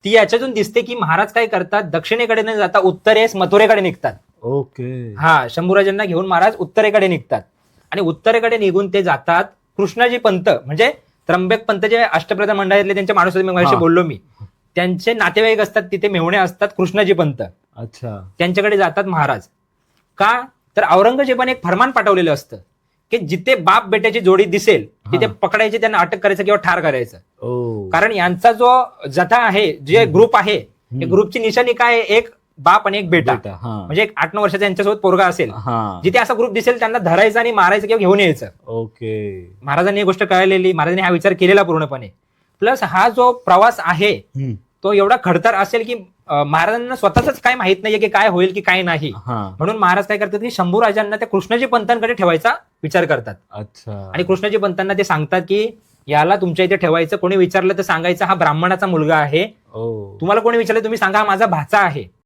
ती याच्यातून दिसते की महाराज काय करतात, दक्षिणेकडे न जाता उत्तरेस मथुरेकडे निघतात. ओके. हा, शंभूराजांना घेऊन महाराज उत्तरेकडे निघतात आणि उत्तरेकडे निघून ते जातात कृष्णाजी पंत, म्हणजे त्र्यंबक पंत जे अष्टप्रधान मंडळातले त्यांचे माणूस होते, मगाशी बोललो मी, त्यांचे नातेवाईक असतात तिथे, मेव्हणे असतात कृष्णाजी पंत. अच्छा. त्यांच्याकडे जातात महाराज. का तर औरंगजेबाने एक फरमान पाठवलेलं असतं की जिथे बाप बेट्याची जोडी दिसेल तिथे पकडायचे, त्यांना अटक करायचं किंवा ठार करायचं. कारण यांचा जो जथा आहे, जे ग्रुप आहे, ग्रुपची निशाणी काय आहे, एक बाप आणि एक बेटा, म्हणजे एक 8-9 वर्षाचा यांच्यासोबत पोरगा असेल, जिथे असा ग्रुप दिसेल त्यांना धरायचं आणि मारायचं किंवा घेऊन यायचं. ओके. महाराजांनी ही गोष्ट कळलेली, महाराजांनी हा विचार केलेला पूर्णपणे. प्लस हा जो प्रवास आहे तो एवढा खडतर असेल की महाराजांना स्वतःच काय माहित नाहीये की काय होईल की काय नाही. म्हणून महाराज काय करतात की शंभूराजांना त्या कृष्णाजी पंतांकडे ठेवायचा विचार करतात. अच्छा. आणि कृष्णाजी पंतांना ते सांगतात की याला तुमच्या इथे ठेवायचं, कोणी विचारलं तर सांगायचं हा ब्राह्मणाचा मुलगा आहे. तुम्हाला कोणी विचारलं तुम्ही सांगा हा माझा भाचा आहे.